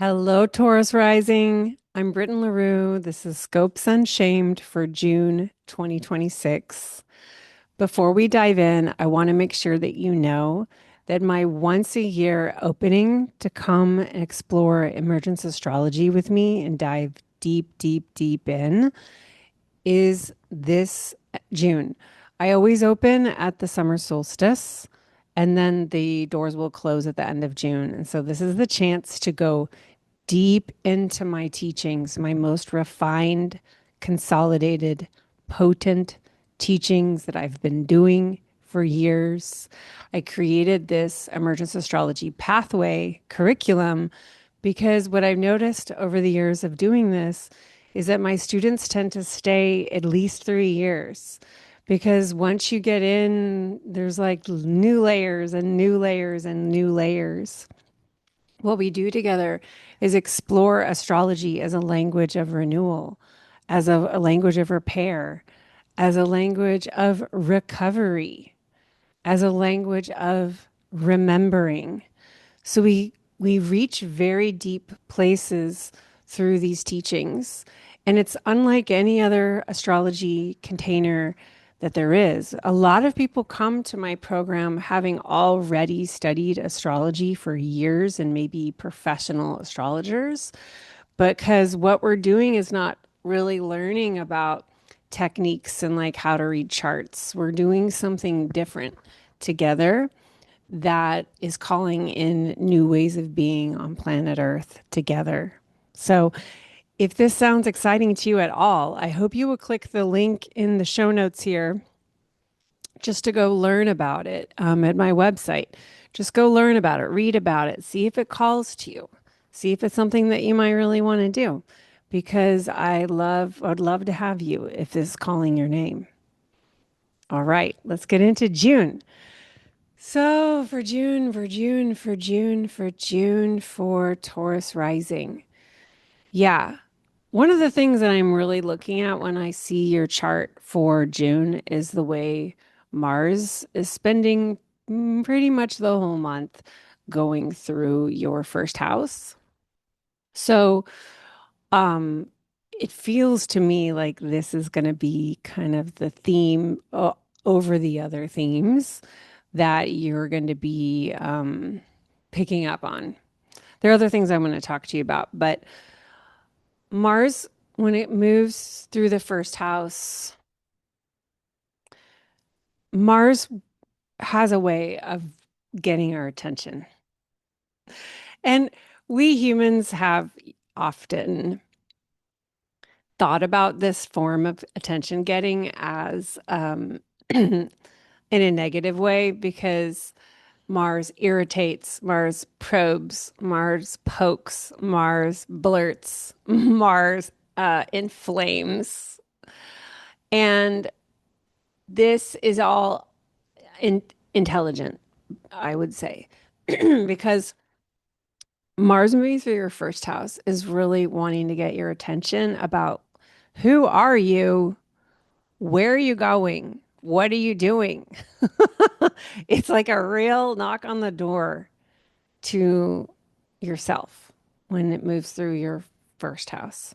Hello, Taurus rising. I'm Britten LaRue. This is Scopes Unshamed for June 2026. Before we dive in, I want to make sure that you know that my once a year opening to come and explore emergence astrology with me and dive deep, deep, deep in is this June. I always open at the summer solstice, and then the doors will close at the end of June. And so this is the chance to go deep into my teachings, my most refined, consolidated, potent teachings that I've been doing for years. I created this Emergence Astrology Pathway curriculum because what I've noticed over the years of doing this is that my students tend to stay at least 3 years. Because once you get in, there's like new layers and new layers and new layers. What we do together is explore astrology as a language of renewal, as a language of repair, as a language of recovery, as a language of remembering. So we reach very deep places through these teachings. And it's unlike any other astrology container that there is. A lot of people come to my program having already studied astrology for years and maybe professional astrologers, because what we're doing is not really learning about techniques and like how to read charts. We're doing something different together that is calling in new ways of being on planet Earth together. So, if this sounds exciting to you at all, I hope you will click the link in the show notes here just to go learn about it at my website. Just go learn about it, read about it, see if it calls to you, see if it's something that you might really want to do. Because I'd love to have you if this is calling your name. All right, let's get into June. So for Taurus rising. Yeah. One of the things that I'm really looking at when I see your chart for June is the way Mars is spending pretty much the whole month going through your first house. So, um, it feels to me like this is going to be kind of the theme over the other themes that you're going to be picking up on. There are other things I want to talk to you about, but Mars, when it moves through the first house, Mars has a way of getting our attention. And we humans have often thought about this form of attention getting as in a negative way because Mars irritates, Mars probes, Mars pokes, Mars blurts, Mars inflames. And this is all intelligent, I would say, because Mars moving through your first house is really wanting to get your attention about who are you? Where are you going? What are you doing? It's like a real knock on the door to yourself when it moves through your first house.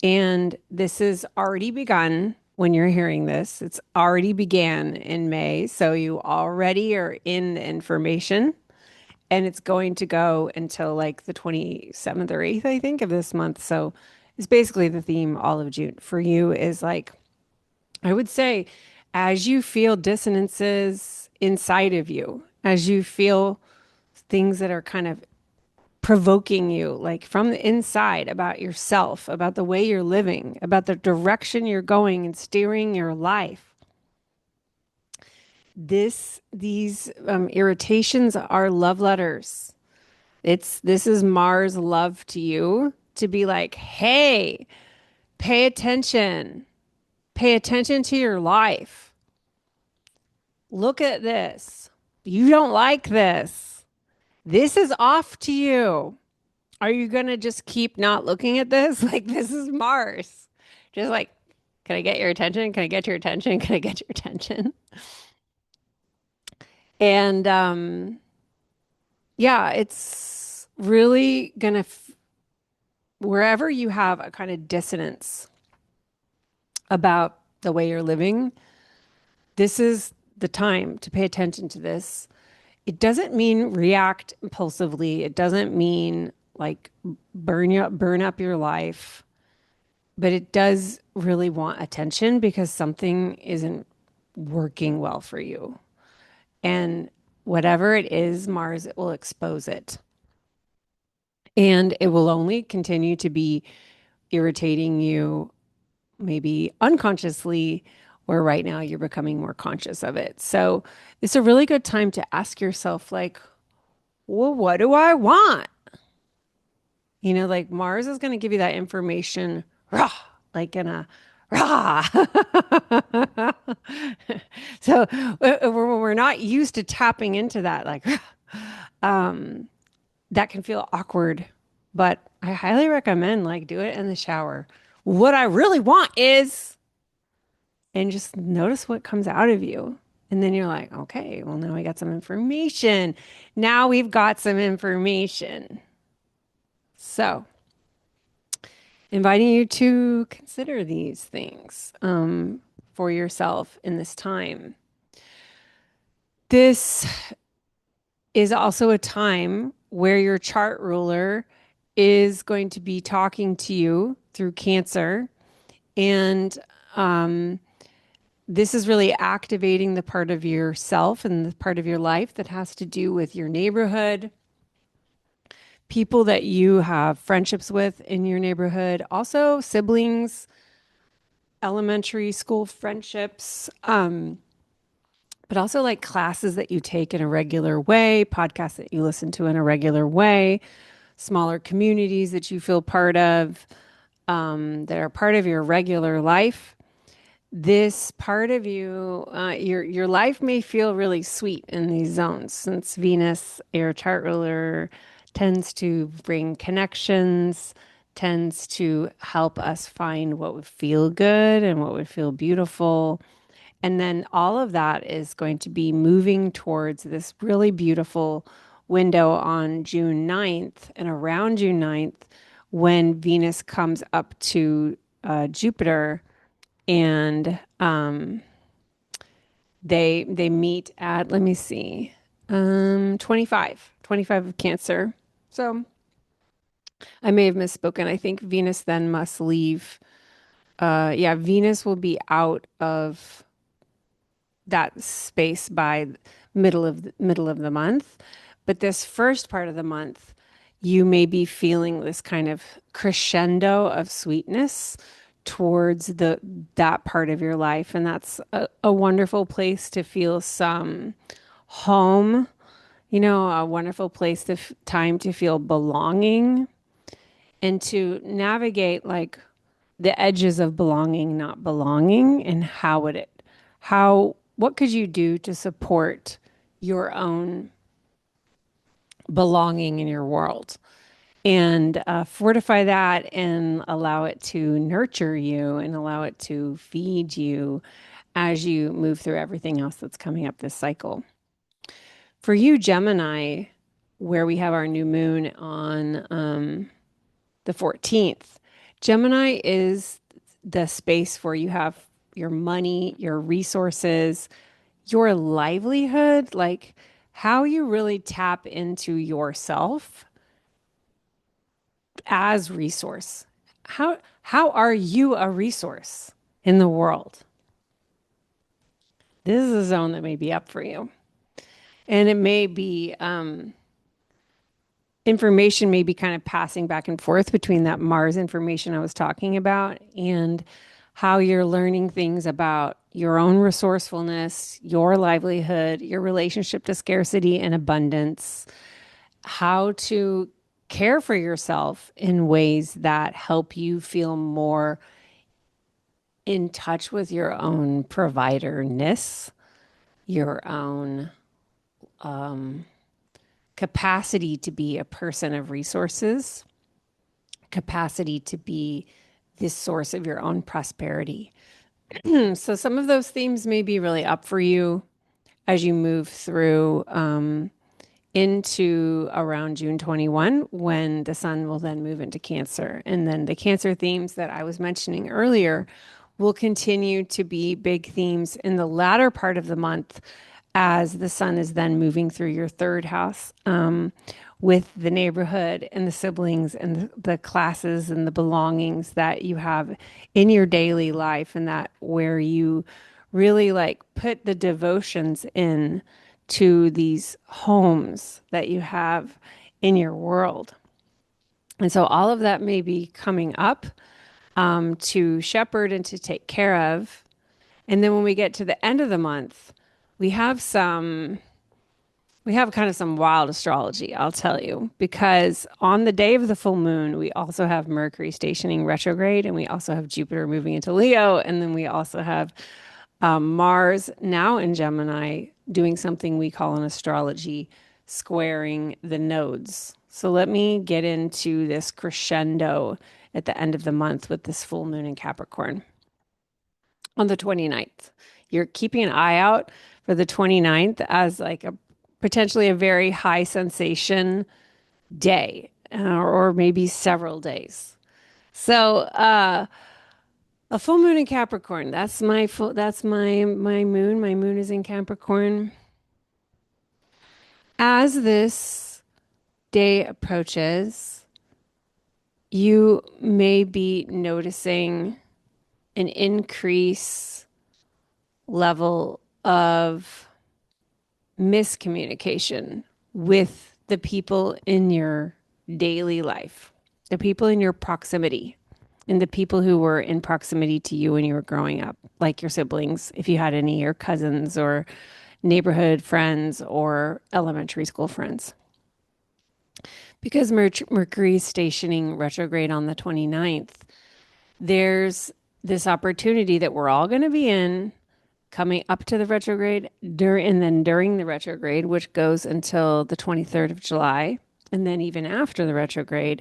And this has already begun when you're hearing this. It's already began in May. So you already are in the information and it's going to go until like the 27th or 8th, I think, of this month. So it's basically the theme all of June for you is like, I would say, as you feel dissonances inside of you, as you feel things that are kind of provoking you, like from the inside about yourself, about the way you're living, about the direction you're going and steering your life. These irritations are love letters. This is Mars love to you to be like, hey, pay attention to your life. Look at this. You don't like this. This is off to you. Are you going to just keep not looking at this? Like, this is Mars. Just like, can I get your attention? Can I get your attention? Can I get your attention? And yeah, it's really gonna, wherever you have a kind of dissonance about the way you're living, this is the time to pay attention to this. It doesn't mean react impulsively. It doesn't mean like burn up your life, but it does really want attention because something isn't working well for you. And whatever it is, Mars, it will expose it. And it will only continue to be irritating you, maybe unconsciously, or right now you're becoming more conscious of it. So it's a really good time to ask yourself, like, well, what do I want? Like Mars is going to give you that information, rah, like in a rah. So we're not used to tapping into that, like, that can feel awkward, but I highly recommend like do it in the shower. What I really want is, and just notice what comes out of you. And then you're like, okay, well, now we got some information. Now we've got some information. So, inviting you to consider these things for yourself in this time. This is also a time where your chart ruler is going to be talking to you through Cancer. And um, this is really activating the part of yourself and the part of your life that has to do with your neighborhood, people that you have friendships with in your neighborhood, also siblings, elementary school friendships, but also like classes that you take in a regular way, podcasts that you listen to in a regular way, smaller communities that you feel part of, that are part of your regular life. This part of you, your life may feel really sweet in these zones since Venus, your chart ruler, tends to bring connections, tends to help us find what would feel good and what would feel beautiful. And then all of that is going to be moving towards this really beautiful window on June 9th. And around June 9th, when Venus comes up to Jupiter and they meet at, let me see, 25 of Cancer. So I may have misspoken. I think Venus then must leave. Yeah, Venus will be out of that space by middle of the month. But this first part of the month, you may be feeling this kind of crescendo of sweetness towards that part of your life. And that's a wonderful place to feel some home, a wonderful place time to feel belonging and to navigate like the edges of belonging, not belonging, and what could you do to support your own belonging in your world and fortify that and allow it to nurture you and allow it to feed you as you move through everything else that's coming up this cycle. For you, Gemini, where we have our new moon on the 14th, Gemini is the space where you have your money, your resources, your livelihood, like how you really tap into yourself as resource. How are you a resource in the world? This is a zone that may be up for you. And it may be information may be kind of passing back and forth between that Mars information I was talking about and how you're learning things about your own resourcefulness, your livelihood, your relationship to scarcity and abundance, how to care for yourself in ways that help you feel more in touch with your own providerness, your own capacity to be a person of resources, capacity to be this source of your own prosperity. So some of those themes may be really up for you as you move through into around June 21, when the sun will then move into Cancer. And then the Cancer themes that I was mentioning earlier will continue to be big themes in the latter part of the month as the sun is then moving through your third house, with the neighborhood and the siblings and the classes and the belongings that you have in your daily life, and that where you really like put the devotions in to these homes that you have in your world. And so all of that may be coming up, to shepherd and to take care of. And then when we get to the end of the month, we have some we have kind of some wild astrology, I'll tell you, because on the day of the full moon, we also have Mercury stationing retrograde, and we also have Jupiter moving into Leo, and then we also have Mars now in Gemini doing something we call in astrology squaring the nodes. So let me get into this crescendo at the end of the month with this full moon in Capricorn on the 29th. You're keeping an eye out for the 29th as like a potentially a very high sensation day, or maybe several days. So, a full moon in Capricorn. That's my moon. My moon is in Capricorn. As this day approaches, you may be noticing an increase level of miscommunication with the people in your daily life, the people in your proximity, and the people who were in proximity to you when you were growing up, like your siblings, if you had any, your cousins, or neighborhood friends, or elementary school friends. Because Mercury is stationing retrograde on the 29th, there's this opportunity that we're all going to be in coming up to the retrograde, and then during the retrograde, which goes until the 23rd of July, and then even after the retrograde,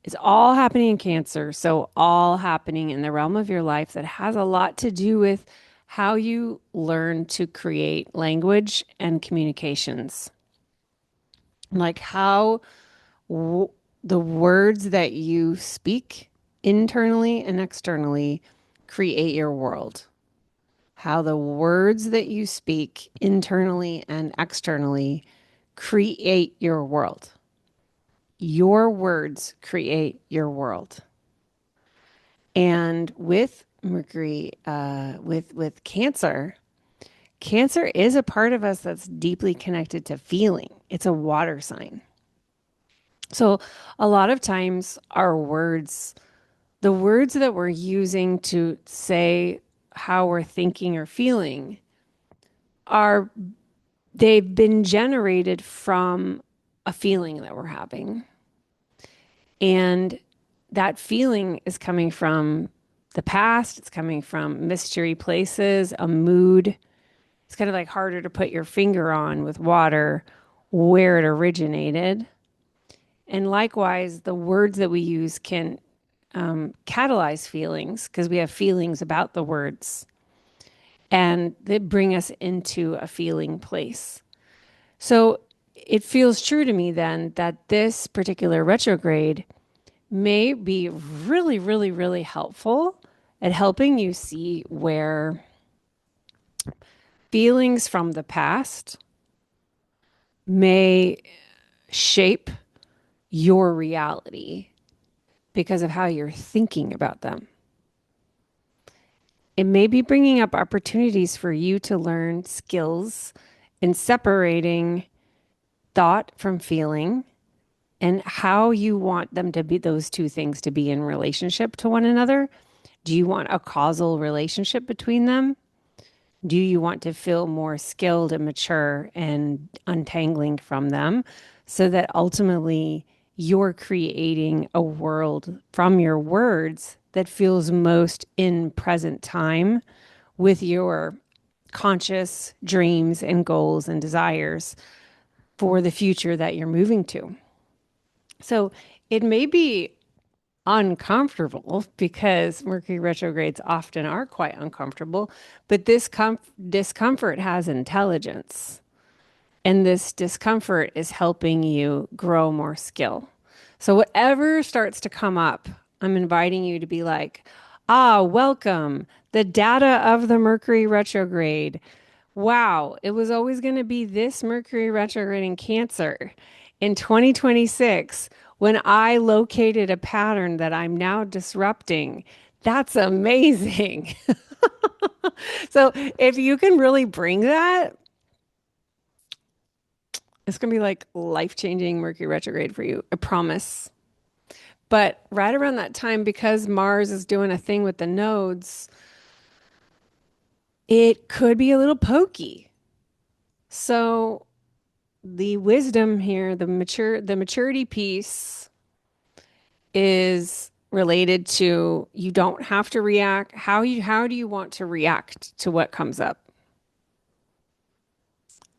it's all happening in Cancer. So all happening in the realm of your life that has a lot to do with how you learn to create language and communications. Like how the words that you speak internally and externally create your world. How the words that you speak internally and externally create your world. Your words create your world. And with Mercury, with Cancer, Cancer is a part of us that's deeply connected to feeling. It's a water sign. So a lot of times our words, the words that we're using to say how we're thinking or feeling, are they've been generated from a feeling that we're having. And that feeling is coming from the past, it's coming from mystery places, a mood. It's kind of like harder to put your finger on with water where it originated. And likewise, the words that we use can catalyze feelings because we have feelings about the words, and they bring us into a feeling place. So it feels true to me then that this particular retrograde may be really, really, really helpful at helping you see where feelings from the past may shape your reality because of how you're thinking about them. It may be bringing up opportunities for you to learn skills in separating thought from feeling, and how you want them to be, those two things to be in relationship to one another. Do you want a causal relationship between them? Do you want to feel more skilled and mature and untangling from them so that ultimately you're creating a world from your words that feels most in present time with your conscious dreams and goals and desires for the future that you're moving to? So it may be uncomfortable because Mercury retrogrades often are quite uncomfortable, but this discomfort has intelligence. And this discomfort is helping you grow more skill. So, whatever starts to come up, I'm inviting you to be like, ah, welcome, the data of the Mercury retrograde. Wow, it was always going to be this Mercury retrograde in Cancer in 2026 when I located a pattern that I'm now disrupting. That's amazing. So, if you can really bring that, it's going to be like life-changing Mercury retrograde for you. I promise. But right around that time, because Mars is doing a thing with the nodes, it could be a little pokey. So the wisdom here, the maturity piece is related to you don't have to react. How do you want to react to what comes up?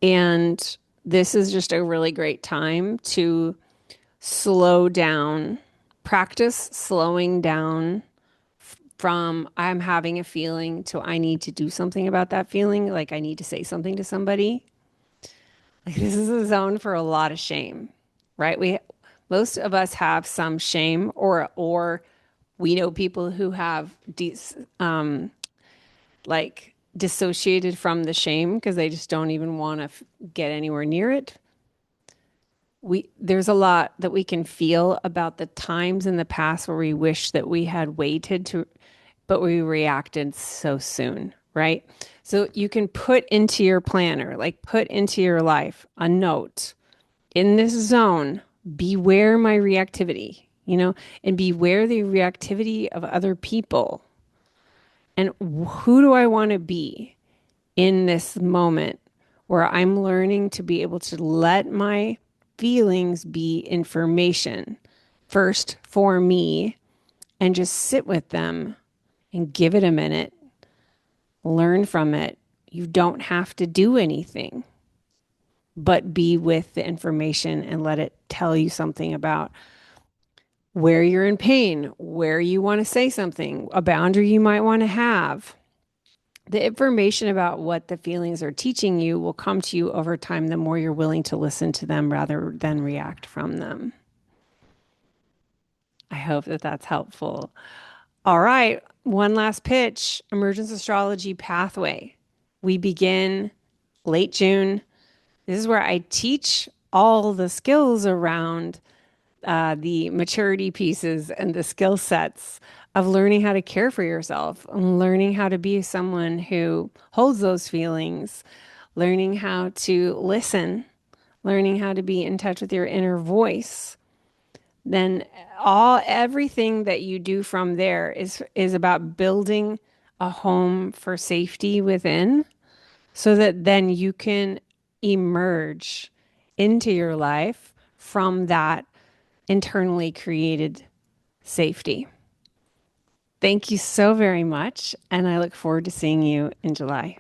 And this is just a really great time to slow down, practice slowing down from I'm having a feeling to I need to do something about that feeling, like I need to say something to somebody. Like this is a zone for a lot of shame, right? We most of us have some shame or we know people who have like dissociated from the shame because they just don't even want to get anywhere near it. There's a lot that we can feel about the times in the past where we wish that we had waited to, but we reacted so soon, right? So you can put into your planner, like put into your life a note in this zone, beware my reactivity, and beware the reactivity of other people. And who do I want to be in this moment where I'm learning to be able to let my feelings be information first for me and just sit with them and give it a minute, learn from it. You don't have to do anything, but be with the information and let it tell you something about where you're in pain, where you want to say something, a boundary you might want to have. The information about what the feelings are teaching you will come to you over time the more you're willing to listen to them rather than react from them. I hope that that's helpful. All right, one last pitch, Emergence Astrology Pathway. We begin late June. This is where I teach all the skills around the maturity pieces and the skill sets of learning how to care for yourself, and learning how to be someone who holds those feelings, learning how to listen, learning how to be in touch with your inner voice. Then everything that you do from there is about building a home for safety within so that then you can emerge into your life from that internally created safety. Thank you so very much, and I look forward to seeing you in July.